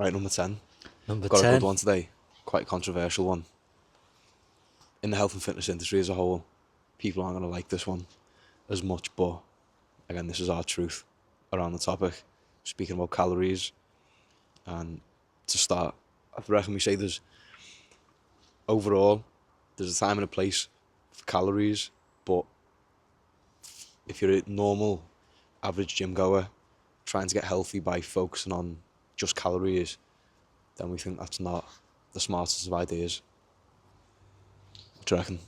Right, number 10. Number Got a 10. good one today. Quite a controversial one. In the health and fitness industry as a whole, people aren't going to like this one as much, but again, this is our truth around the topic. Speaking about calories, and to start, I reckon we say there's overall, there's a time and a place for calories, but if you're a normal, average gym goer trying to get healthy by focusing on just calories, then we think that's not the smartest of ideas. What do you reckon?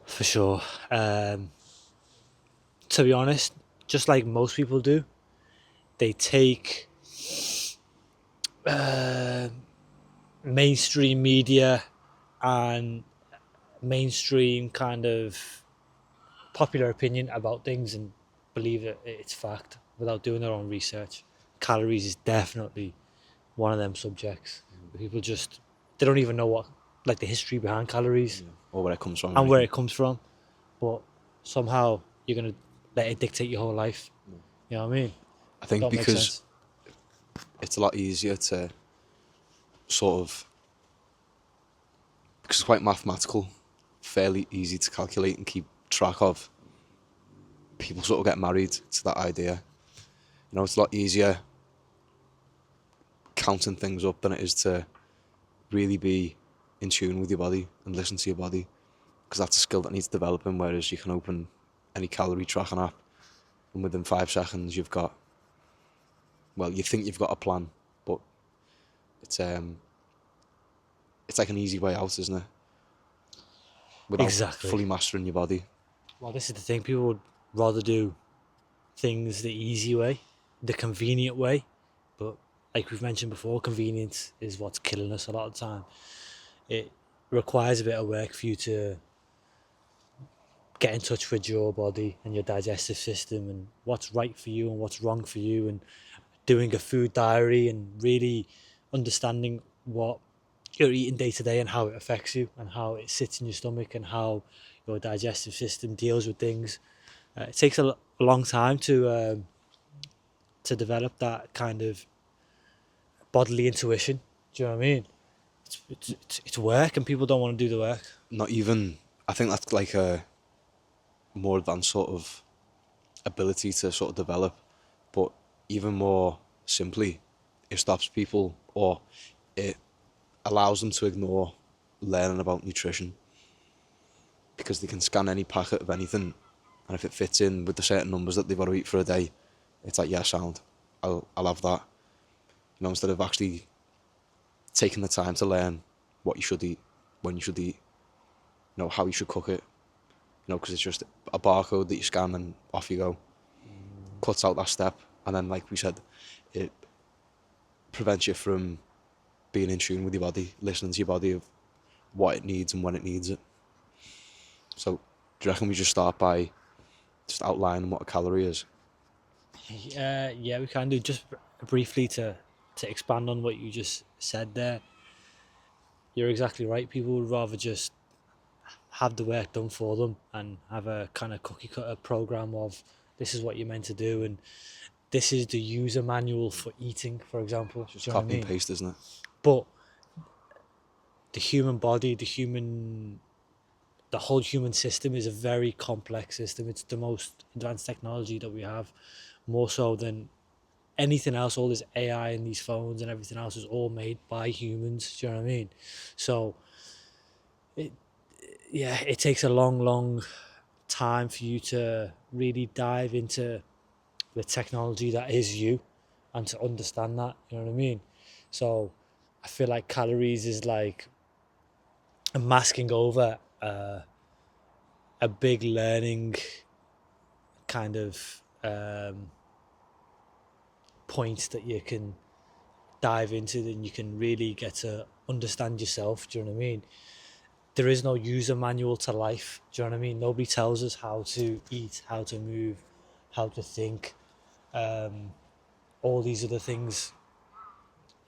For sure. To be honest, just like most people do, they take uh, mainstream media and mainstream kind of popular opinion about things and believe that it's fact without doing their own research. Calories is definitely one of them subjects. People just they don't even know what like the history behind calories Or where it comes from or and where anything. it comes from, but somehow you're gonna let it dictate your whole life. You know what I mean? I think Don't make because sense. it's a lot easier to sort of, because it's quite mathematical, fairly easy to calculate and keep track of. People sort of get married to that idea. You know, it's a lot easier counting things up than it is to really be in tune with your body and listen to your body, because that's a skill that needs developing. Whereas you can open any calorie tracking app and within 5 seconds you've got, well, you think you've got a plan, but it's it's like an easy way out, isn't it? Without Exactly. fully mastering your body. Well, this is the thing. People would rather do things the easy way, the convenient way, but like we've mentioned before, convenience is what's killing us a lot of the time. It requires a bit of work for you to get in touch with your body and your digestive system and what's right for you and what's wrong for you, and doing a food diary and really understanding what you're eating day to day and how it affects you and how it sits in your stomach and how your digestive system deals with things. It takes a long time to develop that kind of bodily intuition. Do you know what I mean? It's work, and people don't want to do the work. Not even, I think that's like a more advanced sort of ability to sort of develop, but even more simply, it stops people, or it allows them to ignore learning about nutrition, because they can scan any packet of anything, and if it fits in with the certain numbers that they've got to eat for a day, it's like, yeah, sound, I'll have that. You know, instead of actually taking the time to learn what you should eat, when you should eat, you know, how you should cook it, you know, because it's just a barcode that you scan and off you go. Cuts out that step, and then, like we said, it prevents you from being in tune with your body, listening to your body of what it needs and when it needs it. So, do you reckon we just start by just outlining what a calorie is? Yeah, we can do just briefly to expand on what you just said there. You're exactly right. People would rather just have the work done for them and have a kind of cookie cutter program of this is what you're meant to do and this is the user manual for eating, for example. It's just Do you know what I copy and mean? paste, isn't it? But the human body, the whole human system is a very complex system. It's the most advanced technology that we have, more so than anything else. All this AI and these phones and everything else is all made by humans. Do you know what I mean? So it, yeah, it takes a long time for you to really dive into the technology that is you and to understand that. You know what I mean? So I feel like calories is like a masking over a big learning kind of point that you can dive into, then you can really get to understand yourself. Do you know what I mean? There is no user manual to life. Do you know what I mean? Nobody tells us how to eat, how to move, how to think. Um, all these other things,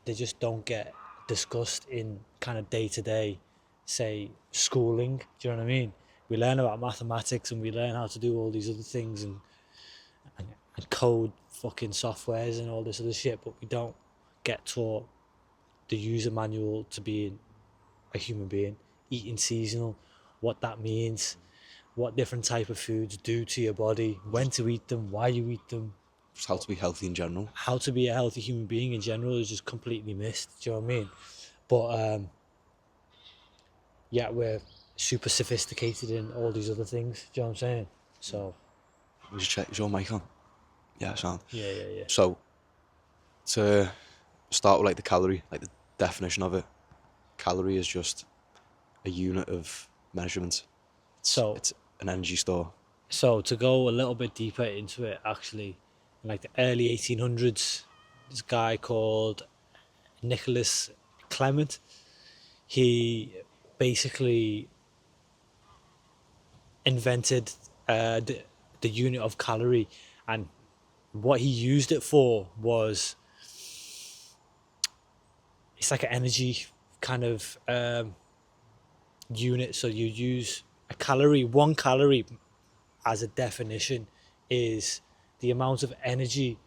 they just don't get discussed in kind of day to day, say, schooling. Do you know what I mean? We learn about mathematics and we learn how to do all these other things and code fucking softwares and all this other shit, but we don't get taught the user manual to being a human being, eating seasonal, what that means, what different type of foods do to your body, when to eat them, why you eat them, Just how to be healthy in general. how to be a healthy human being in general is just completely missed. Do you know what I mean? But yeah, we're super sophisticated in all these other things. Do you know what I'm saying? So We just check, is your mic on? Yeah, sound. yeah. So, to start with like the calorie, like the definition of it, calorie is just a unit of measurement. So It's an energy store. so to go a little bit deeper into it, actually, in like the early 1800s, this guy called Nicholas Clement, he basically invented the unit of calorie, and what he used it for was it's like an energy kind of unit. So you use a calorie, 1 calorie as a definition is the amount of energy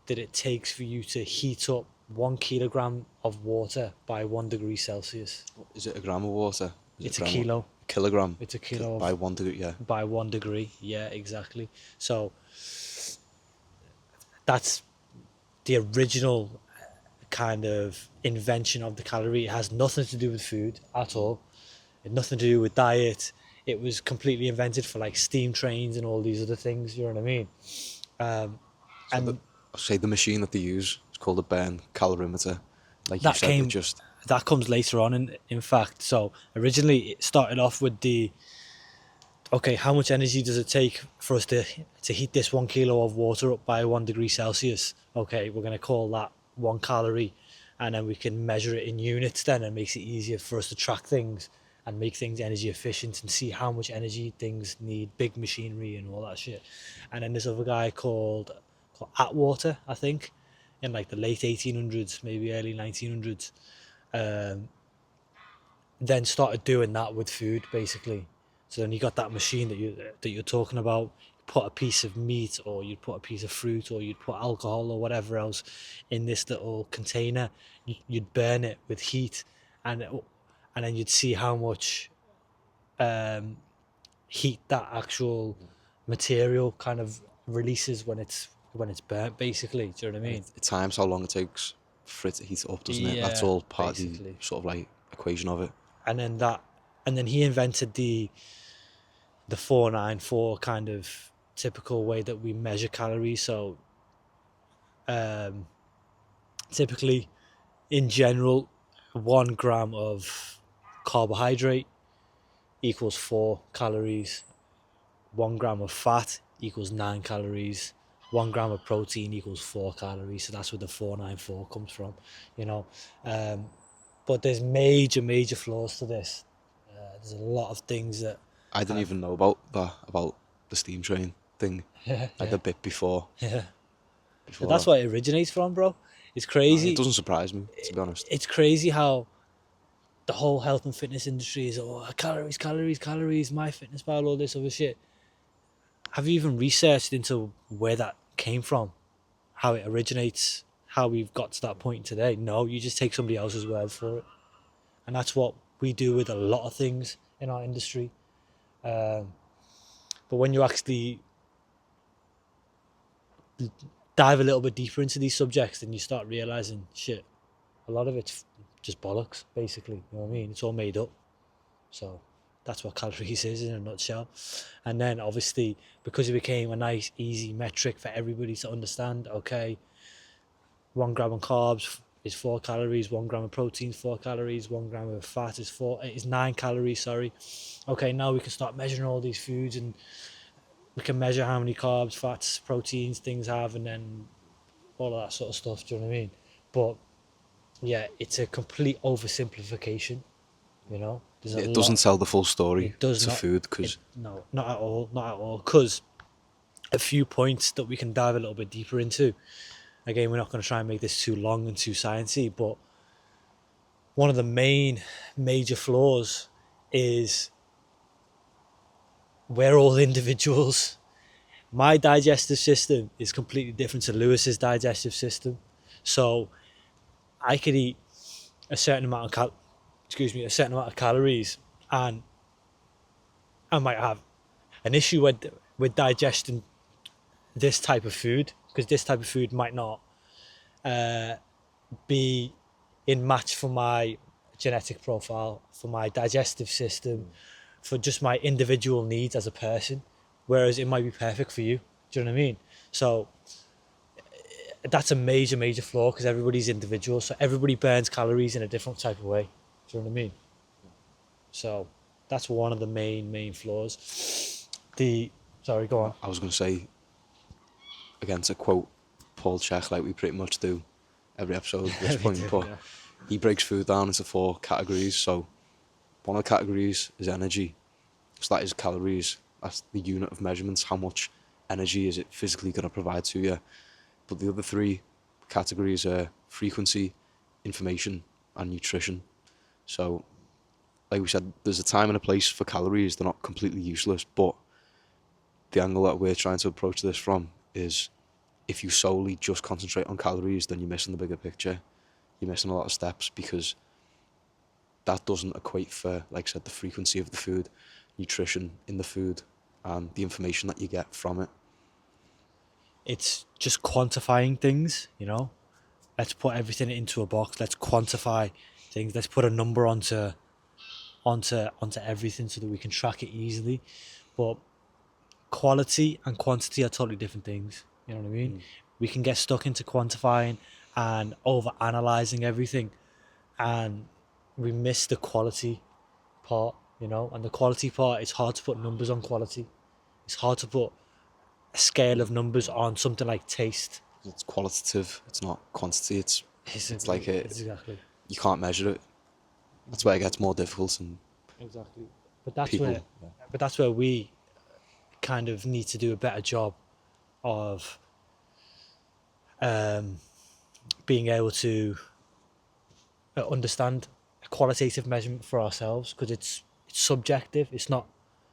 that it takes for you to heat up 1 kilogram of water by 1 degree Celsius. Is it a gram of water? Is It's it a kilo. Kilogram. It's a kilo By of, 1 degree, yeah. by 1 degree. Yeah, exactly. So that's the original kind of invention of the calorie. It has nothing to do with food at all. It had nothing to do with diet. It was completely invented for like steam trains and all these other things. You know what I mean? Um, So and say the machine that they use is called a burn calorimeter. Like you that said, it came just that comes later on in fact. So originally it started off with the okay, how much energy does it take for us to heat this 1 kilo of water up by 1 degree Celsius? Okay, we're going to call that 1 calorie, and then we can measure it in units. Then it makes it easier for us to track things and make things energy efficient and see how much energy things need, big machinery and all that shit. And then this other guy called Atwater, I think, in like the late 1800s, maybe early 1900s, um, then started doing that with food basically. So then you got that machine that you're talking about. You put a piece of meat, or you'd put a piece of fruit, or you'd put alcohol or whatever else in this little container. You'd burn it with heat, and then you'd see how much um, heat that actual material kind of releases when it's burnt. Basically, do you know what I mean? it times how long it takes for it to heat up, doesn't it? That's Yeah, all part of the basically. sort of like equation of it. And then he invented the 494 kind of typical way that we measure calories. So um, typically, in general, 1 gram of carbohydrate equals 4 calories. 1 gram of fat equals 9 calories. 1 gram of protein equals 4 calories. So that's where the 494 comes from, you know. Um, but there's major flaws to this. There's a lot of things that I didn't even know about that, about the steam train thing, yeah, like the bit before yeah. But before that's that. what it originates from, bro. It's It crazy. doesn't surprise me, to be honest. It's crazy how the whole health and fitness industry is calories, my fitness pal, all this other shit. Have you even researched into where that came from? How it originates? How we've got to that point today? No, you just take somebody else's word for it. And that's what we do with a lot of things in our industry. But when you actually dive a little bit deeper into these subjects, then you start realizing, shit, a lot of it's just bollocks, basically. You know what I mean? It's all made up. So that's what calories is in a nutshell. And then obviously, because it became a nice, easy metric for everybody to understand, okay, 1 gram of carbs is 4 calories, 1 gram of protein is 4 calories, 1 gram of fat is 9 calories, sorry. Okay, now we can start measuring all these foods, and we can measure how many carbs, fats, proteins things have, and then all of that sort of stuff. Do you know what I mean? But yeah, it's a complete oversimplification. You know, there's a It lot. doesn't tell the full story It does to not. food, because No, not at all. Not at all. Because a few points that we can dive a little bit deeper into. Again, we're not going to try and make this too long and too sciencey, but one of the major flaws is we're all individuals. My digestive system is completely different to Lewis's digestive system. So I could eat a certain amount of a certain amount of calories, and I might have an issue with digesting this type of food, because this type of food might not be in match for my genetic profile, for my digestive system, for just my individual needs as a person, whereas it might be perfect for you. Do you know what I mean? So that's a major flaw, because everybody's individual, so everybody burns calories in a different type of way. Do you know what I mean? So that's one of the main flaws. The Sorry, go on. I was going to say, again, to quote Paul Chek, like we pretty much do every episode at this We point, do, but yeah. he breaks food down into 4 categories. So one of the categories is energy. So that is calories. That's the unit of measurements. How much energy is it physically going to provide to you? But the other 3 categories are frequency, information, and nutrition. So, like we said, there's a time and a place for calories. They're not completely useless, but the angle that we're trying to approach this from is, if you solely just concentrate on calories, then you're missing the bigger picture. You're missing a lot of steps, because that doesn't equate for, like I said, the frequency of the food, nutrition in the food, and the information that you get from it. It's just quantifying things, you know. Let's put everything into a box. Let's quantify things. Let's put a number onto everything so that we can track it easily. But quality and quantity are totally different things. You know what I mean? We can get stuck into quantifying and over analyzing everything, and we miss the quality part, you know. And the quality part, it's hard to put numbers on quality. It's hard to put a scale of numbers on something like taste. It's qualitative, it's not quantity. It's like Exactly. you can't measure it. That's where it gets more difficult, and Exactly. But that's people. where but that's where we kind of need to do a better job of being able to understand a qualitative measurement for ourselves, because it's subjective. It's not.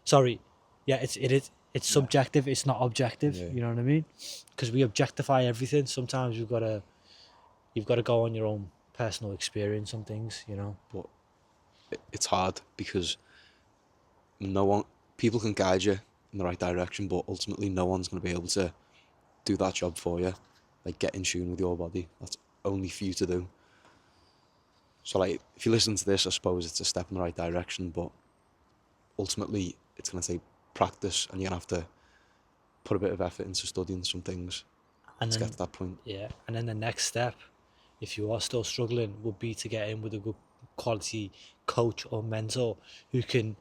Sorry, yeah, it is. It's subjective. It's not objective. Yeah. You know what I mean? Because we objectify everything. Sometimes you've got to go on your own personal experience on things. You know. But it's hard, because no one, people can guide you in the right direction, but ultimately no one's going to be able to do that job for you. Like, get in tune with your body. That's only for you to do. So, like, if you listen to this, I suppose it's a step in the right direction, but ultimately it's going to take practice, and you're going to have to put a bit of effort into studying some things And to then get to that point. yeah, and then the next step, if you are still struggling, would be to get in with a good quality coach or mentor who can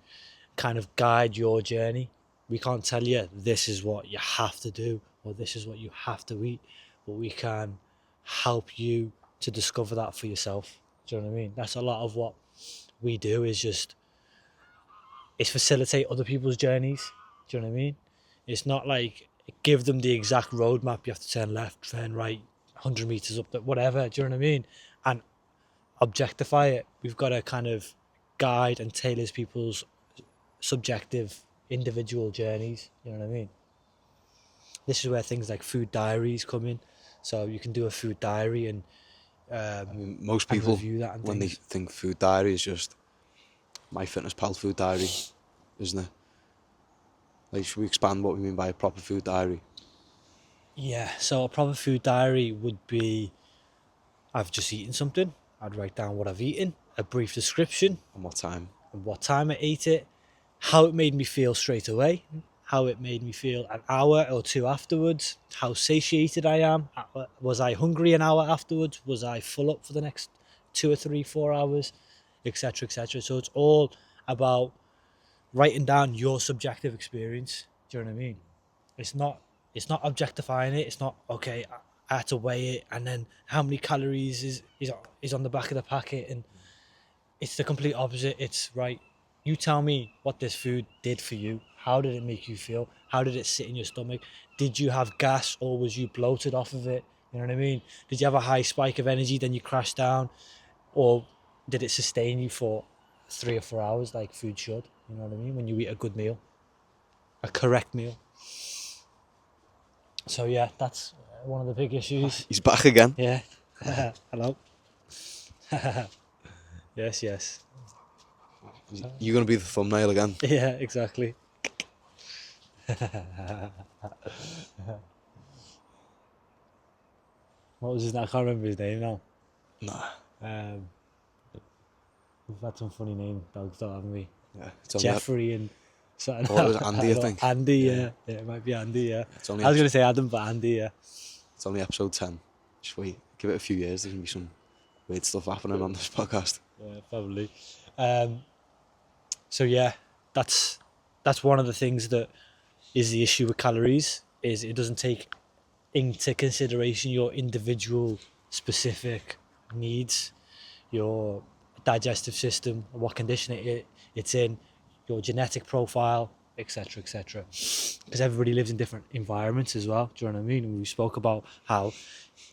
kind of guide your journey. We can't tell you this is what you have to do or this is what you have to eat, but we can help you to discover that for yourself. Do you know what I mean? That's a lot of what we do, is facilitate other people's journeys. Do you know what I mean? It's not like give them the exact roadmap. You have to turn left, turn right, 100 meters up, whatever. Do you know what I mean? And objectify it. We've got to kind of guide and tailor people's subjective individual journeys. You know what I mean? This is where things like food diaries come in. So you can do a food diary and I mean, most and people, review that and when they things. think food diary, is just MyFitnessPal food diary, isn't it? Like, should we expand what we mean by a proper food diary? Yeah, so a proper food diary would be, I've just eaten something. I'd write down what I've eaten, a brief description, And what time? and what time I ate it, how it made me feel straight away, how it made me feel an hour or two afterwards, how satiated I am. Was I hungry an hour afterwards? Was I full up for the next 2 or 3, 4 hours, etc., etc. So it's all about writing down your subjective experience. Do you know what I mean? It's not objectifying it. It's not okay. I had to weigh it, and then how many calories is on the back of the packet, and it's the complete opposite. It's right. You tell me what this food did for you. How did it make you feel? How did it sit in your stomach? Did you have gas or was you bloated off of it? You know what I mean? Did you have a high spike of energy, then you crashed down? Or did it sustain you for 3 or 4 hours like food should? You know what I mean? When you eat a good meal, a correct meal. So yeah, that's one of the big issues. He's back again. Yeah. Hello. Yes, yes. You're gonna be the thumbnail again. Yeah, exactly. What was his name? I can't remember his name now. Nah. Um, we've had some funny name dogs, though, haven't we? Yeah. It's only Jeffrey and something. oh, it was Andy, I No, think. Andy, Yeah. yeah. Yeah, it might be Andy, yeah. It's only I was going to say Adam, but Andy, yeah. it's only episode 10. Just wait. Give it a few years. There's gonna be some weird stuff happening on this podcast. Yeah, probably. So yeah, that's one of the things that is the issue with calories, is it doesn't take into consideration your individual specific needs, your digestive system, what condition it's in, your genetic profile, etc., etc. Because everybody lives in different environments as well. Do you know what I mean? We spoke about how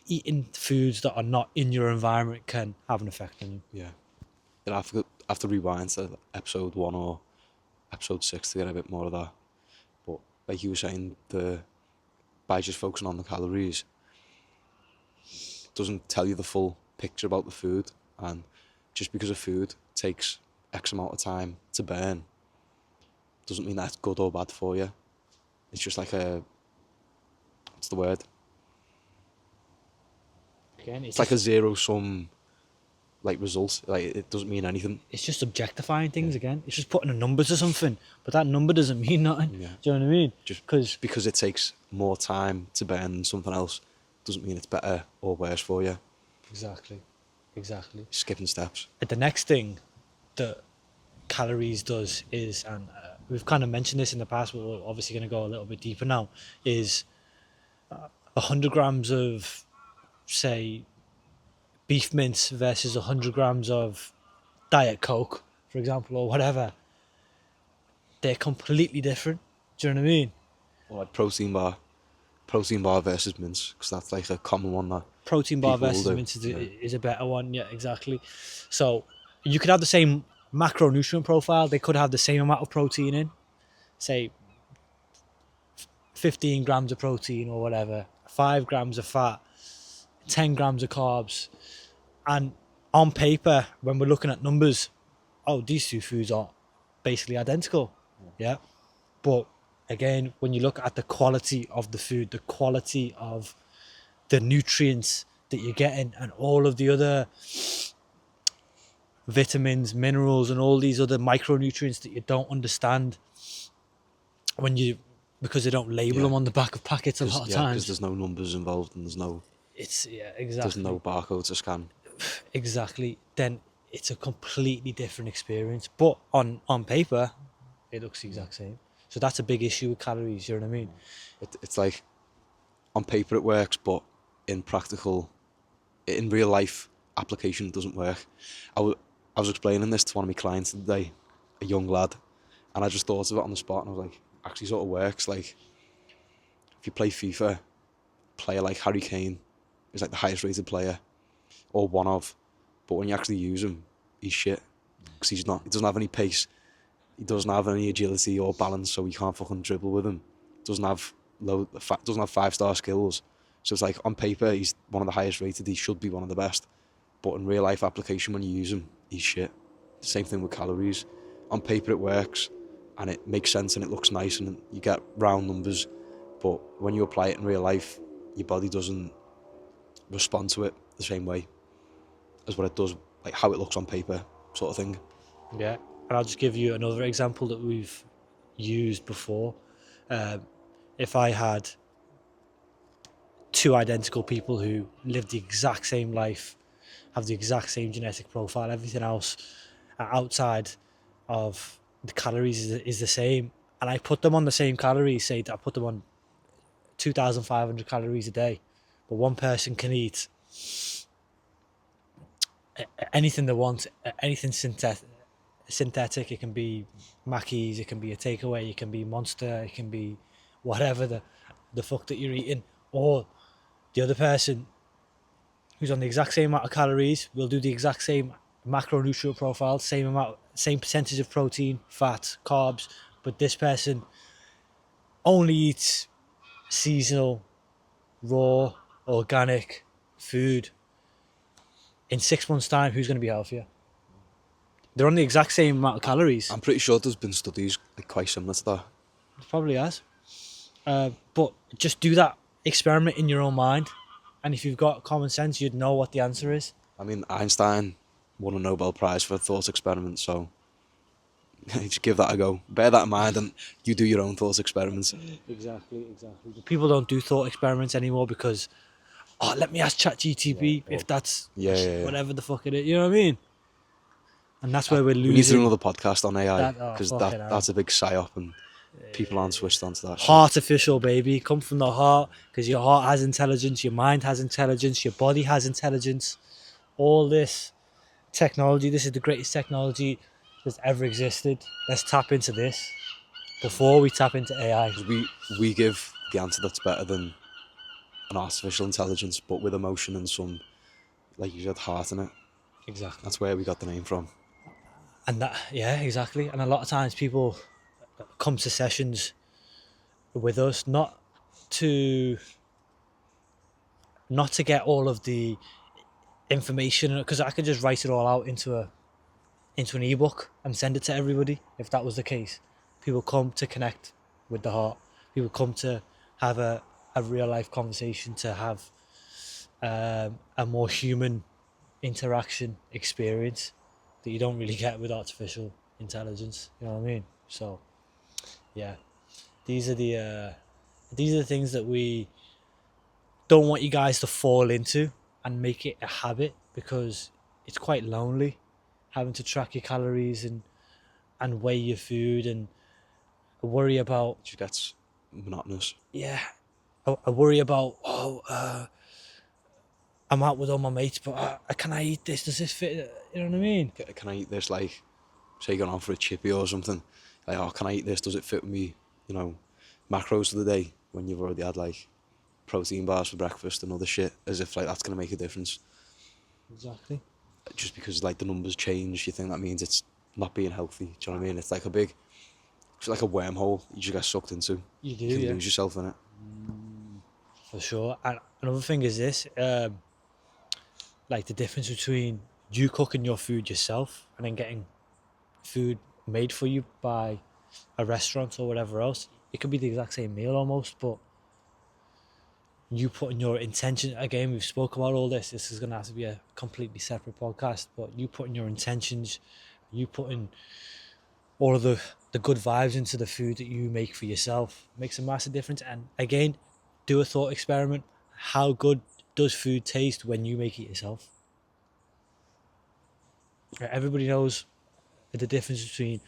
eating foods that are not in your environment can have an effect on you. Yeah. Then I have to rewind to episode 1 or episode 6 to get a bit more of that. But like you were saying, by just focusing on the calories, it doesn't tell you the full picture about the food. And just because a food takes X amount of time to burn, doesn't mean that's good or bad for you. It's just like what's the word? Again, It's like a zero sum result. Like it doesn't mean anything. it's just objectifying things again. It's just putting a number to something, but that number doesn't mean nothing. Yeah. Do you know what I mean? Just Because because it takes more time to burn than something else doesn't mean it's better or worse for you. exactly. Skipping steps. And the next thing that calories does is, and we've kind of mentioned this in the past, but we're obviously going to go a little bit deeper now, is 100 grams of, say, beef mince versus 100 grams of Diet Coke, for example, or whatever. They're completely different. Do you know what I mean? Or like protein bar versus mince, because that's like a common one that Protein bar people will versus do. mince Yeah. is a better one. Yeah, exactly. So you could have the same macronutrient profile. They could have the same amount of protein in, say 15 grams of protein or whatever, 5 grams of fat, 10 grams of carbs. And on paper, when we're looking at numbers, oh, these two foods are basically identical. Yeah. But again, when you look at the quality of the food, the quality of the nutrients that you're getting, and all of the other vitamins, minerals, and all these other micronutrients that you don't understand because they don't label Yeah. them on the back of packets a lot of Because times. there's no numbers involved and there's no Exactly. barcode to scan. Exactly. Then it's a completely different experience. But on paper, it looks the exact same. So that's a big issue with calories. You know what I mean? It's like on paper it works, but in real life application it doesn't work. I was explaining this to one of my clients today, a young lad, and I just thought of it on the spot, and I was like, actually sort of works. Like if you play FIFA, player like Harry Kane is like the highest rated player, or one of, but when you actually use him, he's shit because he doesn't have any pace, he doesn't have any agility or balance, so you can't fucking dribble with him. Doesn't have 5-star skills. So it's like on paper he's one of the highest rated, he should be one of the best, but in real life application when you use him, he's shit. Same thing with calories. On paper it works and it makes sense and it looks nice and you get round numbers, but when you apply it in real life, your body doesn't respond to it the same way as what it does, like how it looks on paper, sort of thing. Yeah. And I'll just give you another example that we've used before. If I had two identical people who live the exact same life, have the exact same genetic profile, everything else outside of the calories is the same, and I put them on the same calories, say that I put them on 2,500 calories a day, but one person can eat anything they want, anything synthetic. It can be Mackey's, it can be a takeaway, it can be Monster, it can be whatever the fuck that you're eating. Or the other person who's on the exact same amount of calories will do the exact same macronutrient profile, same percentage of protein, fat, carbs, but this person only eats seasonal, raw, organic food. In 6 months' time, who's going to be healthier? They're on the exact same amount of calories. I'm pretty sure there's been studies like quite similar to that. It probably has. But just do that experiment in your own mind, and if you've got common sense, you'd know what the answer is. I mean, Einstein won a Nobel Prize for a thought experiment, so just give that a go. Bear that in mind, and you do your own thought experiments. Exactly. People don't do thought experiments anymore because, let me ask ChatGTP if that's Yeah. whatever the fuck it is. You know what I mean? And that's where we're We need to do losing. another podcast on AI That- because fucking hell. that's a big psyop and people aren't switched onto that. Shit. Artificial, baby, come from the heart, because your heart has intelligence, your mind has intelligence, your body has intelligence. All this technology, this is the greatest technology that's ever existed. Let's tap into this before we tap into AI. 'Cause we give the answer that's better than an artificial intelligence, but with emotion and some, like you said, heart in it. Exactly. That's where we got the name from. And that, yeah, exactly. And a lot of times people come to sessions with us to not to get all of the information, because I could just write it all out into an ebook and send it to everybody if that was the case. People come to connect with the heart. People come to have a real life conversation, to have a more human interaction experience that you don't really get with artificial intelligence. You know what I mean? So yeah, these are the things that we don't want you guys to fall into and make it a habit, because it's quite lonely having to track your calories and weigh your food and worry about, It just gets monotonous. yeah, I worry about, I'm out with all my mates, but can I eat this? Does this fit? You know what I mean? Can I eat this? Like, say you're going on for a chippy or something. Like, oh, can I eat this? Does it fit with me? You know, macros of the day when you've already had like protein bars for breakfast and other shit, as if like that's gonna make a difference. Exactly. Just because like the numbers change, you think that means it's not being healthy. Do you know what I mean? It's like it's like a wormhole you just get sucked into. You do, You can yeah, lose yourself in it. for sure. And another thing is this, like the difference between you cooking your food yourself and then getting food made for you by a restaurant or whatever else. It could be the exact same meal almost, but you putting your intention, again, we've spoke about all this. This is going to have to be a completely separate podcast, but you putting your intentions, you putting all of the good vibes into the food that you make for yourself makes a massive difference. And again, do a thought experiment. How good does food taste when you make it yourself? Everybody knows the difference between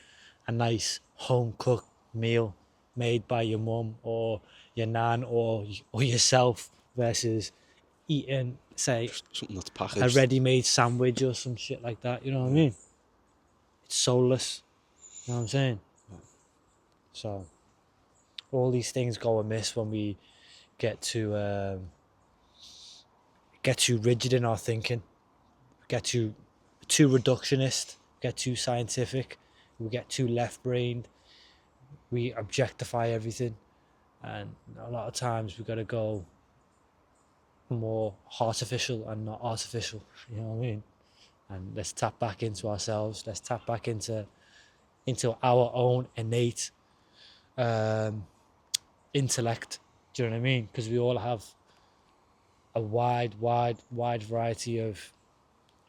a nice home cooked meal made by your mum or your nan or yourself versus eating, say, Something that's a packaged. ready-made sandwich or some shit like that. You know what I mean? It's soulless. You know what I'm saying? So all these things go amiss when we get too rigid in our thinking, get too reductionist, get too scientific, we get too left-brained, we objectify everything, and a lot of times we got to go more artificial and not artificial. You know what I mean? And let's tap back into ourselves. Let's tap back into our own innate intellect. Do you know what I mean? Because we all have a wide variety of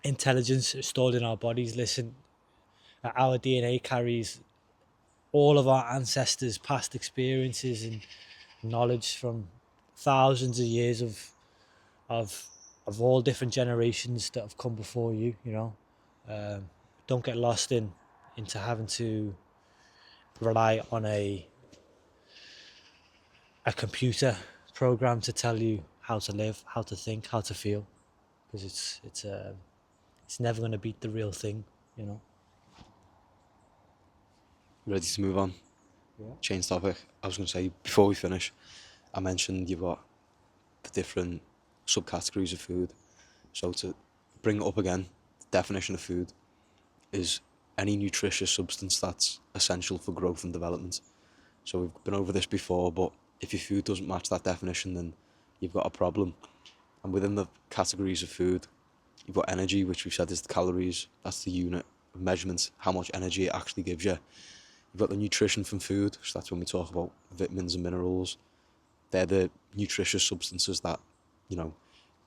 intelligence stored in our bodies. Listen, our DNA carries all of our ancestors' past experiences and knowledge from thousands of years of all different generations that have come before you. You know, don't get lost into having to rely on a computer program to tell you how to live, how to think, how to feel, because it's never going to beat the real thing. You know. Ready to move on? Yeah. Change topic. I was going to say, before we finish, I mentioned you've got the different subcategories of food. So to bring it up again, the definition of food is any nutritious substance that's essential for growth and development. So we've been over this before, but if your food doesn't match that definition, then you've got a problem. And within the categories of food, you've got energy, which we've said is the calories, that's the unit. measurement, how much energy it actually gives you. You've got the nutrition from food, so that's when we talk about vitamins and minerals. They're the nutritious substances that, you know,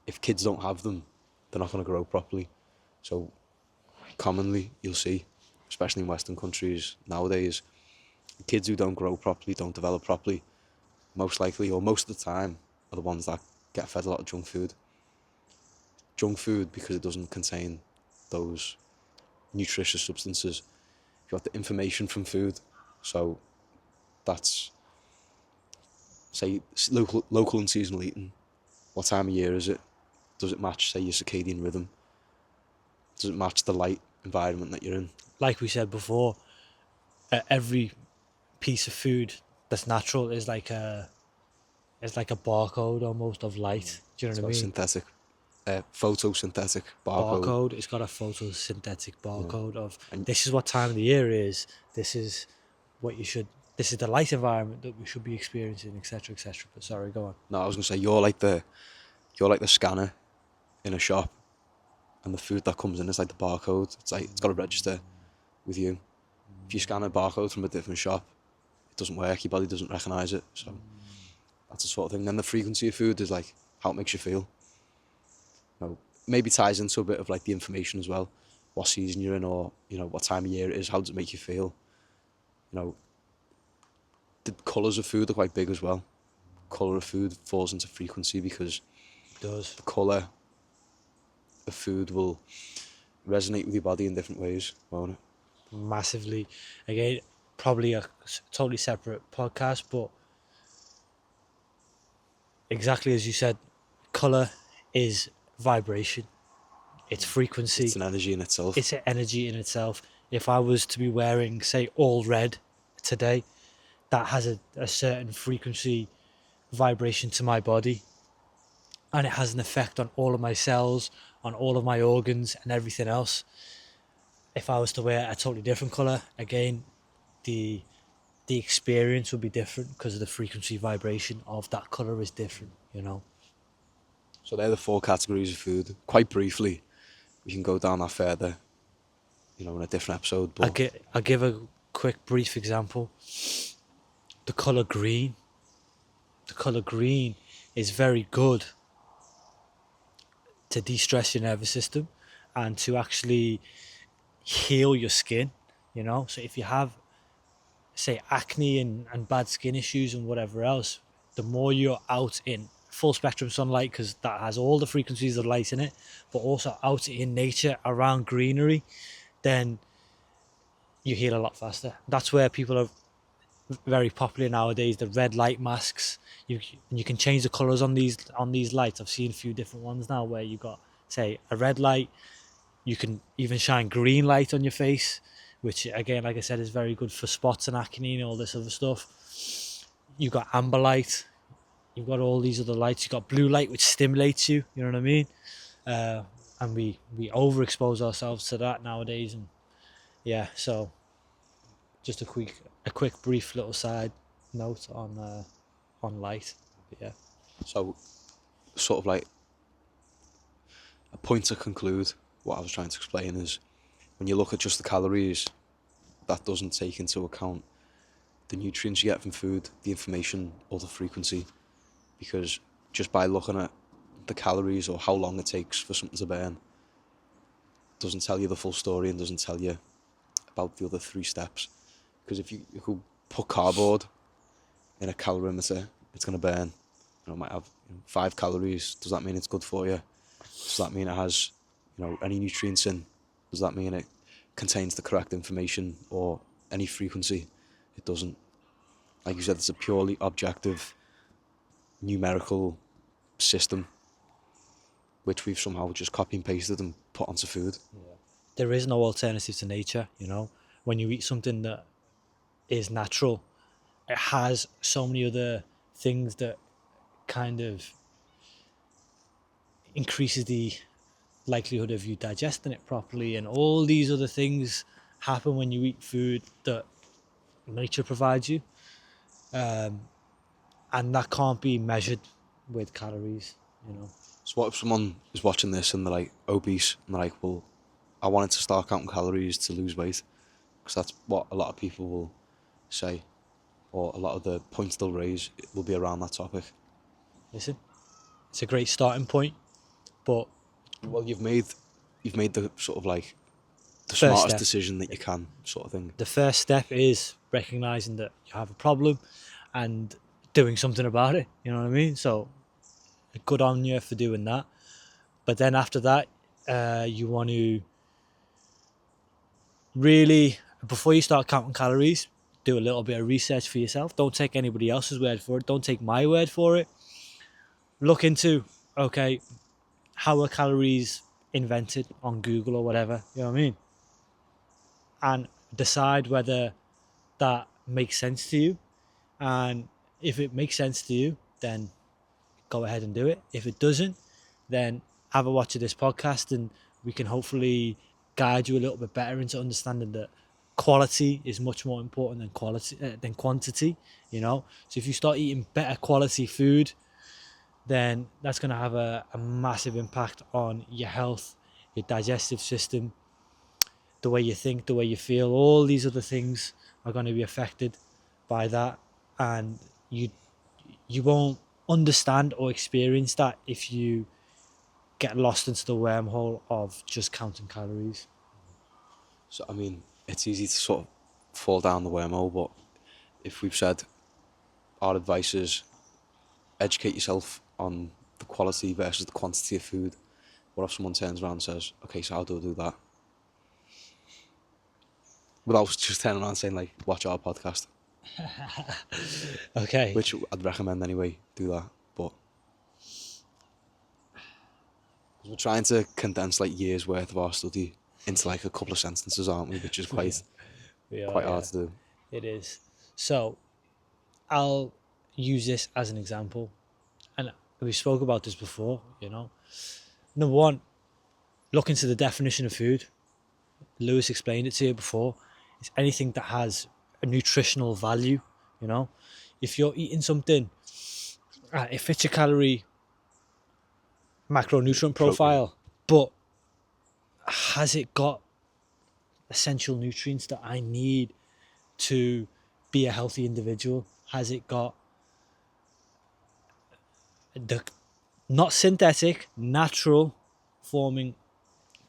if kids don't have them, they're not going to grow properly. So commonly you'll see, especially in Western countries nowadays, kids who don't grow properly, don't develop properly, most likely or most of the time are the ones that get fed a lot of junk food. Junk food because it doesn't contain those nutritious substances. You've got the information from food, so that's, say, local and seasonal eating. What time of year is it? Does it match, say, your circadian rhythm? Does it match the light environment that you're in? Like we said before, every piece of food that's natural is like a barcode almost of light. Do you know It's what I got a mean? synthetic, photosynthetic barcode. Barcode. It's got a photosynthetic Yeah. barcode of And this is what time of the year is. This is what you should. This is the light environment that we should be experiencing, etc., etc. But sorry, go on. no, I was gonna say you're like the scanner in a shop, and the food that comes in is like the barcode. It's like it's got to register with you. If you scan a barcode from a different shop, it doesn't work. Your body doesn't recognise it. So that's the sort of thing. Then the frequency of food is like how it makes you feel. Maybe ties into a bit of like the information as well. What season you're in, or what time of year it is. How does it make you feel? The colours of food are quite big as well. Colour of food falls into frequency because It does. the colour of food will resonate with your body in different ways, won't it? Massively. Again, probably a totally separate podcast, but exactly as you said, color is vibration. It's frequency. It's an energy in itself. It's an energy in itself. If I was to be wearing, say, all red today, that has a certain frequency vibration to my body, and it has an effect on all of my cells, on all of my organs and everything else. If I was to wear a totally different color, again, the experience would be different because of the frequency vibration of that color is different. So they're the 4 categories of food. Quite briefly, we can go down that further, in a different episode. But I'll give a quick brief example. The color green. The color green is very good to de-stress your nervous system and to actually heal your skin. So if you have, say, acne and bad skin issues and whatever else, the more you're out in full spectrum sunlight, because that has all the frequencies of light in it, but also out in nature around greenery, then you heal a lot faster. That's where people are very popular nowadays, the red light masks. You can change the colors on these lights. I've seen a few different ones now where you got, say, a red light. You can even shine green light on your face, which again, like I said, is very good for spots and acne and all this other stuff. You've got amber light. You've got all these other lights. You've got blue light, which stimulates you. You know what I mean? And we overexpose ourselves to that nowadays. And yeah, so just a quick brief little side note on light. But yeah. so, sort of like a point to conclude what I was trying to explain is, when you look at just the calories, that doesn't take into account the nutrients you get from food, the information, or the frequency. Because just by looking at the calories or how long it takes for something to burn doesn't tell you the full story and doesn't tell you about the other 3 steps. Because if you could put cardboard in a calorimeter, it's going to burn. It might have 5 calories. Does that mean it's good for you? Does that mean it has any nutrients in? Does that mean it contains the correct information or any frequency? It doesn't. Like you said, it's a purely objective numerical system which we've somehow just copy and pasted and put onto food. There is no alternative to nature. When you eat something that is natural, it has so many other things that kind of increases the likelihood of you digesting it properly, and all these other things happen when you eat food that nature provides you, and that can't be measured with calories. So what if someone is watching this and they're like obese and they're like, well, I wanted to start counting calories to lose weight, because that's what a lot of people will say, or a lot of the points they'll raise will be around that topic. Listen, it's a great starting point, but Well, you've made the sort of like the first smartest step, decision that you can, sort of thing. the first step is recognizing that you have a problem and doing something about it. You know what I mean? So good on you for doing that. But then after that, you want to really, before you start counting calories, do a little bit of research for yourself. Don't take anybody else's word for it. Don't take my word for it. Look into, okay, how are calories invented on Google or whatever? You know what I mean? And decide whether that makes sense to you. And if it makes sense to you, then go ahead and do it. If it doesn't, then have a watch of this podcast and we can hopefully guide you a little bit better into understanding that quality is much more important than quantity, you know. So if you start eating better quality food, then that's going to have a massive impact on your health, your digestive system, the way you think, the way you feel. All these other things are going to be affected by that, and you won't understand or experience that if you get lost into the wormhole of just counting calories. So I mean, it's easy to sort of fall down the wormhole, but if we've said our advice is educate yourself on the quality versus the quantity of food, what if someone turns around and says, okay, so how do I do that? Without just turning around and saying, like, watch our podcast, Okay. which I'd recommend anyway, do that. But we're trying to condense like years worth of our study into like a couple of sentences, aren't we? Which is quite Yeah, quite yeah, hard to do. it is. So I'll use this as an example, and we spoke about this before. You know, number one, look into the definition of food. Lewis explained it to you before. It's anything that has a nutritional value. You know, if you're eating something, it fits your calorie macronutrient Protein. profile, but has it got essential nutrients that I need to be a healthy individual? Has it got the not synthetic, natural forming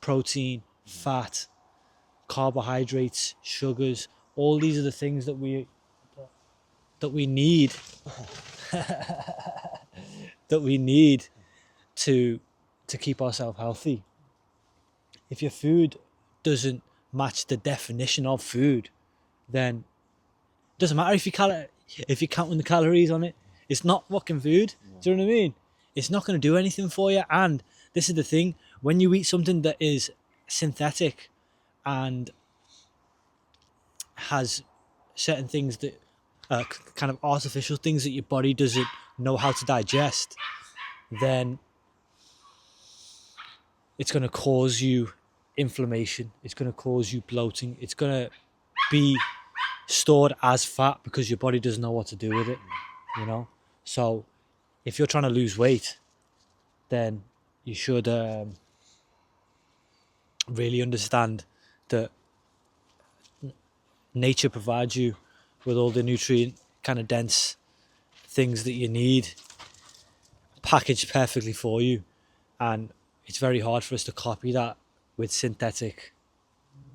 protein, fat, carbohydrates, sugars? All these are the things that we need that we need to keep ourselves healthy. If your food doesn't match the definition of food, then it doesn't matter if you're counting the calories on it. It's not fucking food. Do you know what I mean? It's not going to do anything for you. And this is the thing: when you eat something that is synthetic and has certain things that kind of artificial things that your body doesn't know how to digest, then it's going to cause you inflammation. It's going to cause you bloating. It's going to be stored as fat because your body doesn't know what to do with it, you know. So if you're trying to lose weight, then you should really understand that nature provides you with all the nutrient kind of dense things that you need packaged perfectly for you, and it's very hard for us to copy that with synthetic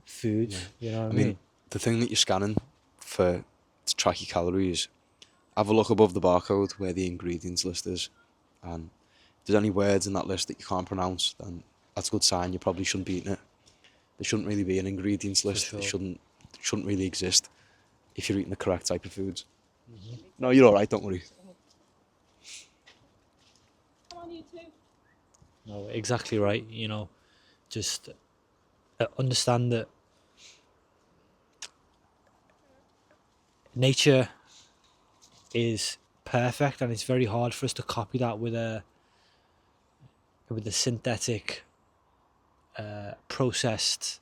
food. You know what I I mean, mean? the thing that you're scanning for to track your calories, have a look above the barcode where the ingredients list is, and if there's any words in that list that you can't pronounce, then that's a good sign you probably shouldn't be eating it. There shouldn't really be an ingredients list. sure. It shouldn't really exist if you're eating the correct type of foods. No, you're all right. Don't worry. No, exactly right. You know, just understand that nature is perfect, and it's very hard for us to copy that with a synthetic, processed,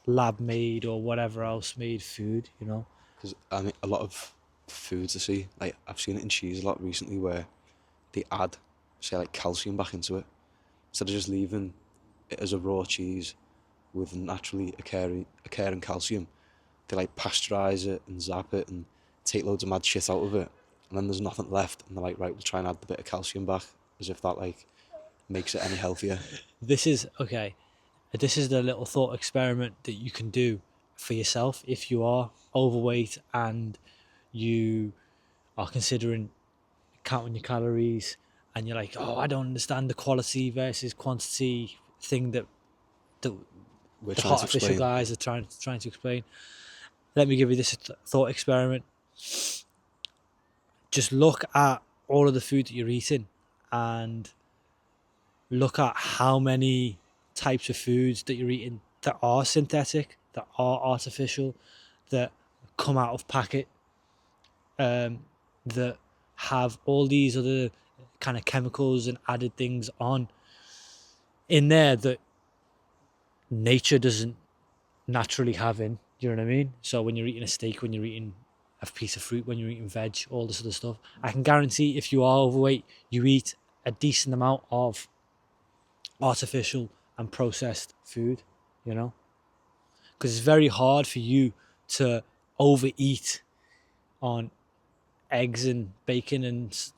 lab made or whatever else made food. You know. Because I mean, a lot of foods I see, like I've seen it in cheese a lot recently, where they add, say, like calcium back into it instead of just leaving it as a raw cheese. with naturally occurring calcium, they like pasteurize it and zap it and take loads of mad shit out of it, and then there's nothing left, and they're like, right, we'll try and add a bit of calcium back, as if that like makes it any healthier. This is okay. This is the little thought experiment that you can do for yourself if you are overweight and you are considering counting your calories, and you're like, oh, I don't understand the quality versus quantity thing that the, We're the trying to artificial explain. guys are trying to explain. Let me give you this thought experiment. Just look at all of the food that you're eating and look at how many types of foods that you're eating that are synthetic, that are artificial, that come out of packet, that have all these other kind of chemicals and added things on in there that nature doesn't naturally have in. You know what I mean? So when you're eating a steak, when you're eating a piece of fruit, when you're eating veg, all this other stuff, I can guarantee if you are overweight, you eat a decent amount of artificial and processed food, you know? Because it's very hard for you to overeat on eggs and bacon and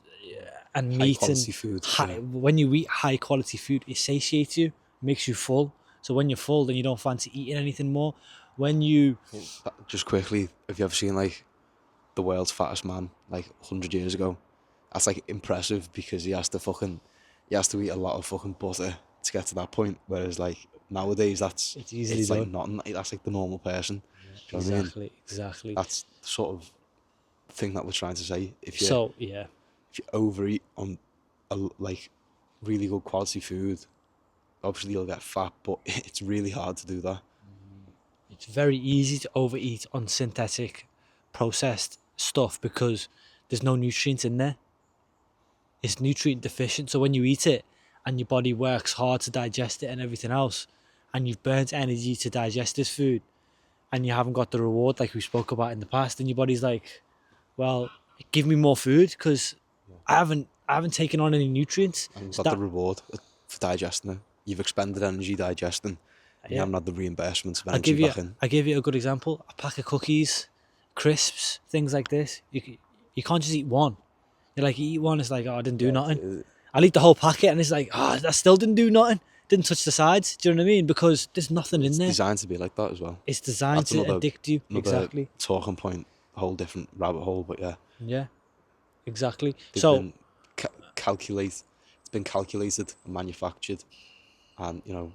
High meat and quality food. high, Yeah. when you eat high quality food, it satiates you, makes you full. So when you're full, then you don't fancy eating anything more. When you Just quickly, have you ever seen like the world's fattest man like 100 years ago? That's like impressive because he has to eat a lot of fucking butter to get to that point. Whereas like nowadays, it's easily it's like done. nothing. That's like the normal person. Do you know what I mean? Exactly. That's the sort of thing that we're trying to say. So yeah, If you overeat on like really good quality food, obviously you'll get fat, but it's really hard to do that. it's very easy to overeat on synthetic processed stuff because there's no nutrients in there. It's nutrient deficient. So when you eat it and your body works hard to digest it and everything else, and you've burnt energy to digest this food and you haven't got the reward like we spoke about in the past, and your body's like, well, give me more food because I haven't taken on any nutrients. And you've So got the that reward for digesting it. You've expended energy digesting, and you yeah. haven't had the reimbursement of I'll energy back in. give you a good example. A pack of cookies, crisps, things like this. You can't just eat one. You're like, you eat one, it's like, oh, I didn't do nothing. I'll eat the whole packet and it's like, oh, that still didn't do nothing. Didn't touch the sides. Do you know what I mean? Because there's nothing in It's there. designed to be like that as well. It's designed That's to another addict you. Exactly. talking point, a whole different rabbit hole. But yeah, Yeah, exactly. they've So, been calculate. It's been calculated and manufactured, and you know,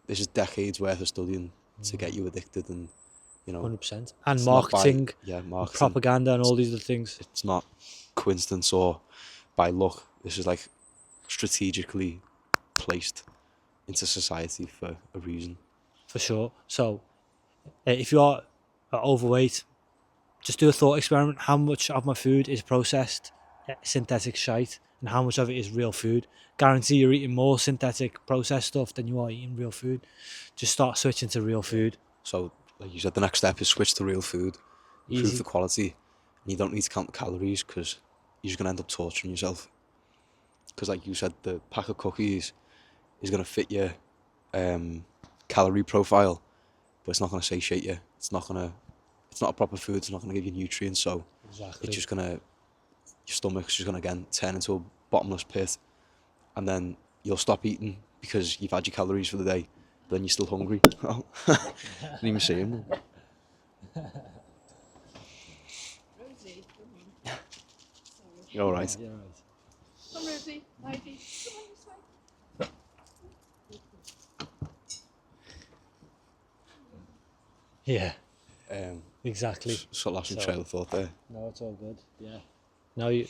this is decades worth of studying to get you addicted, and you know, 100%. And it's not by marketing, marketing. propaganda, and all these other things. It's not coincidence or by luck. This is like strategically placed into society for a reason. For sure. So, if you are overweight, just do a thought experiment. How much of my food is processed synthetic shite and how much of it is real food? Guarantee you're eating more synthetic processed stuff than you are eating real food. Just start switching to real food. So, like you said, the next step is switch to real food, improve Easy. the quality, and you don't need to count the calories because you're just gonna end up torturing yourself. Because, like you said, the pack of cookies is gonna fit your calorie profile, but it's not gonna satiate you. It's not a proper food. It's not gonna give you nutrients. So Exactly. it's just gonna, your stomach's just gonna again turn into a bottomless pit, and then you'll stop eating because you've had your calories for the day, but then you're still hungry. Oh, didn't even see him. Rosie, come on. You're all right. Yeah, right. Come, Rosie, lady. Come on this way. Yeah, Um, exactly. so lost my So- trail of thought there. No, it's all good. Yeah. No, you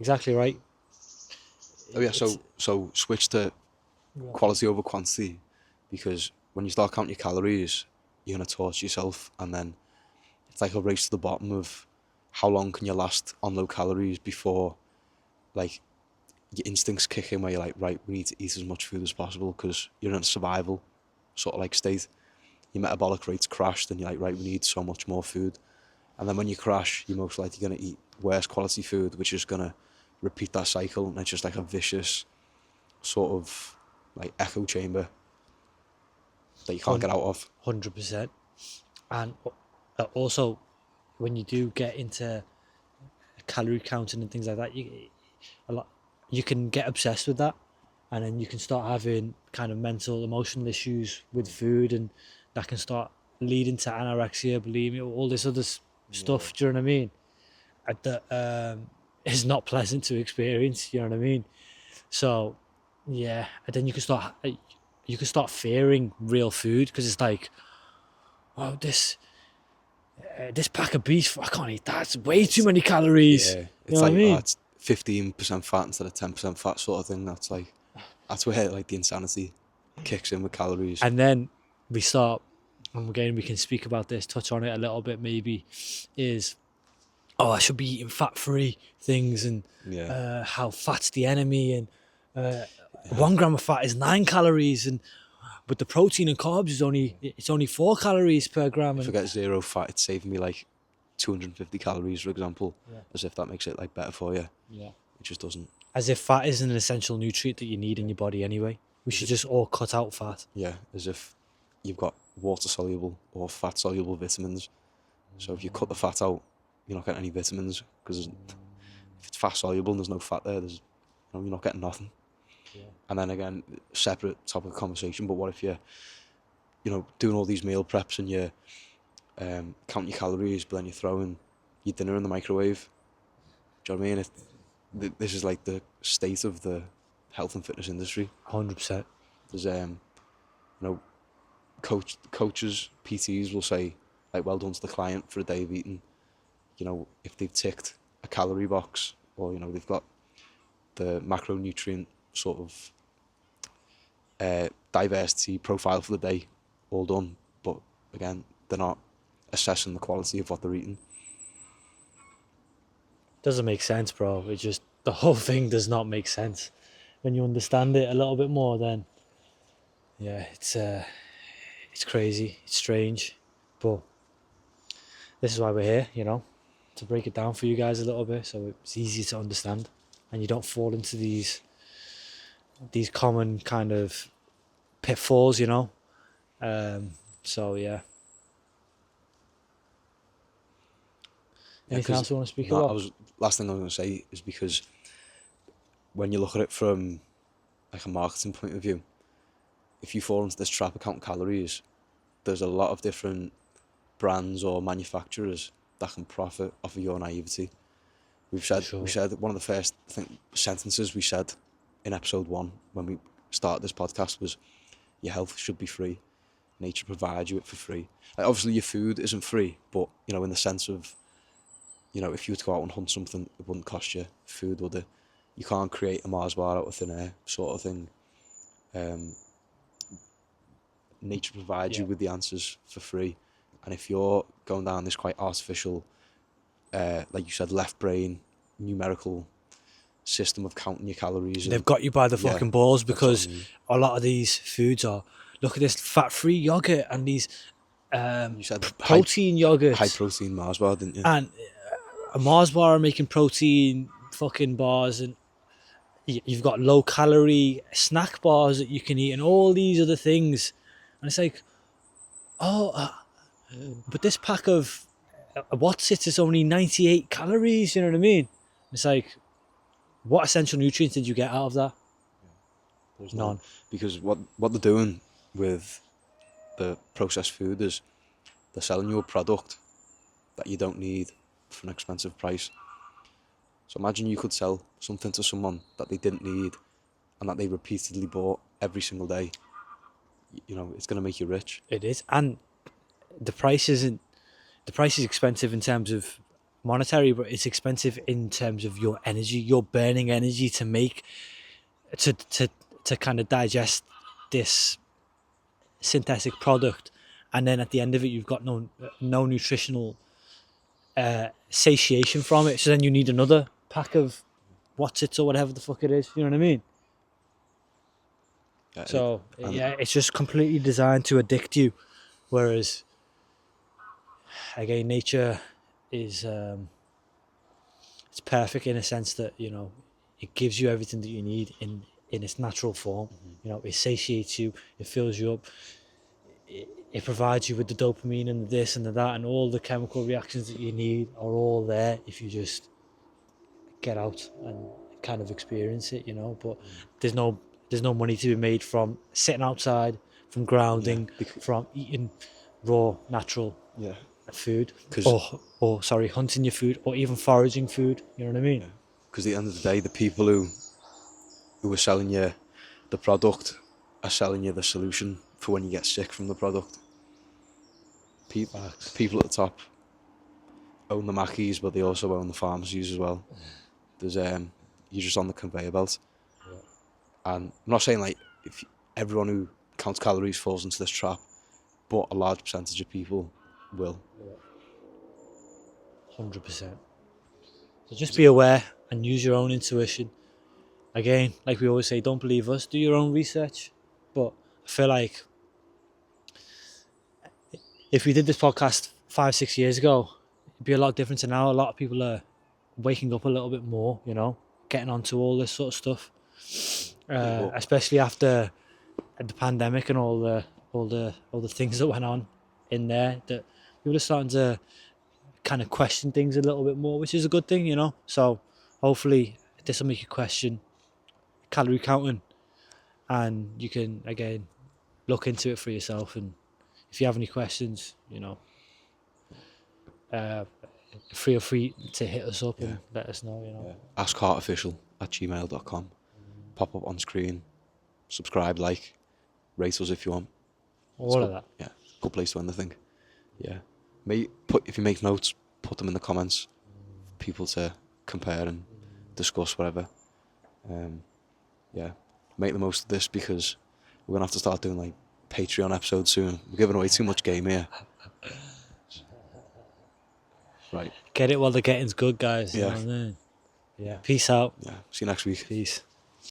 exactly right. Oh yeah, so It's- switch to quality over quantity, because when you start counting your calories, you're gonna torture yourself, and then it's like a race to the bottom of how long can you last on low calories before like your instincts kick in where you're like, right, we need to eat as much food as possible because you're in a survival sort of like state. Your metabolic rate's crashed and you're like, right, we need so much more food. And then when you crash, you're most likely going to eat worse quality food, which is going to repeat that cycle, and it's just like a vicious sort of like echo chamber. that you can't get out of. 100%. And also, when you do get into calorie counting and things like that, you can get obsessed with that, and then you can start having kind of mental, emotional issues with food, and that can start leading to anorexia, bulimia, all this other stuff. Do you know what I mean? That is not pleasant to experience. You know what I mean? So, yeah, and then you can start fearing real food, because it's like, oh, this pack of beef, I can't eat that. It's way too many calories. Yeah, You it's know what I like, mean? it's 15% fat instead of 10% fat sort of thing. That's where like the insanity kicks in with calories. And then we start, and again, we can speak about this, touch on it a little bit maybe, is, oh, I should be eating fat-free things, and Yeah. how fat's the enemy, and 1 gram of fat is 9 calories, and but the protein and carbs is only 4 calories per gram. If I And get zero fat, it's saving me like 250 calories, for example, Yeah. as if that makes it like better for you. yeah, It just doesn't. as if fat isn't an essential nutrient that you need in your body anyway. We should just all cut out fat. Yeah, as if you've got water soluble or fat soluble vitamins. So if you cut the fat out, you're not getting any vitamins, because if it's fat soluble and there's no fat there, you're not getting nothing. Yeah. And then again, separate topic of conversation, but what if you're, doing all these meal preps and you're counting your calories, but then you're throwing your dinner in the microwave? Do you know what I mean? This is like the state of the health and fitness industry. 100%. There's coaches, PTs will say, like, well done to the client for a day of eating. If they've ticked a calorie box, or they've got the macronutrient sort of diversity profile for the day all done. But again, they're not assessing the quality of what they're eating. Doesn't make sense, bro. It just, the whole thing does not make sense. When you understand it a little bit more, then yeah, it's crazy, it's strange, but this is why we're here, to break it down for you guys a little bit, so it's easy to understand, and you don't fall into these common kind of pitfalls, So yeah. Anything else you want to speak about? Last thing I was going to say is, because when you look at it from like a marketing point of view, if you fall into this trap of counting calories, there's a lot of different brands or manufacturers that can profit off of your naivety. We said one of the first, I think, sentences we said in episode 1 when we started this podcast was, your health should be free. Nature provides you it for free. Like, obviously your food isn't free, but in the sense of, if you were to go out and hunt something, it wouldn't cost you food, would it? You can't create a Mars bar out of thin air, sort of thing. Nature provides you with the answers for free. And if you're going down this quite artificial, like you said, left brain, numerical system of counting your calories, They've got you by the fucking balls, because I mean. a lot of these foods are, look at this fat-free yogurt and these You said protein yogurts. High protein Mars bar, didn't you? And a Mars bar are making protein fucking bars, and you've got low calorie snack bars that you can eat, and all these other things. And it's like, but this pack of what's it is only 98 calories, you know what I mean? It's like, what essential nutrients did you get out of that? There's none. Because what they're doing with the processed food is they're selling you a product that you don't need for an expensive price. So imagine you could sell something to someone that they didn't need and that they repeatedly bought every single day. It's going to make you rich. It is, and the price is expensive in terms of monetary, but it's expensive in terms of your energy. You're burning energy to make to kind of digest this synthetic product, and then at the end of it, you've got no nutritional satiation from it. So then you need another pack of what's it or whatever the fuck it is. You know what I mean? So yeah, it's just completely designed to addict you, whereas again, nature is it's perfect in a sense that it gives you everything that you need in its natural form. It satiates you, it fills you up. it provides you with the dopamine and the this and the that, and all the chemical reactions that you need are all there if you just get out and kind of experience it, you know. But there's no money to be made from sitting outside, from grounding, from eating raw natural Yeah. food, 'Cause- or sorry, hunting your food, or even foraging food. You know what I mean? Because at the end of the day, the people who are selling you the product are selling you the solution for when you get sick from the product. Facts. People at the top own the Mackies, but they also own the pharmacies as well. There's you're just on the conveyor belt. Yeah. And I'm not saying like if everyone who counts calories falls into this trap, but a large percentage of people will. 100%. So just be aware and use your own intuition. Again, like we always say, don't believe us, do your own research. But I feel like if we did this podcast 5-6 years ago, it'd be a lot different to now. A lot of people are waking up a little bit more, you know, getting onto all this sort of stuff. Especially after the pandemic and all the things that went on in there, that people are starting to kind of question things a little bit more, which is a good thing, you know. So hopefully this will make you question calorie counting, and you can again look into it for yourself. And if you have any questions, you know, feel free to hit us up and let us know, you know. AskHeartOfficial@gmail.com. Pop up on screen. Subscribe, like, rate us if you want. All of that. Yeah, good place to end the thing. Yeah, if you make notes, put them in the comments. For people to compare and discuss whatever. Yeah, make the most of this because we're gonna have to start doing like Patreon episodes soon. We're giving away too much game here. Right. Get it while the getting's good, guys. You Yeah. know what I mean? Yeah. Peace out. Yeah. See you next week. Peace.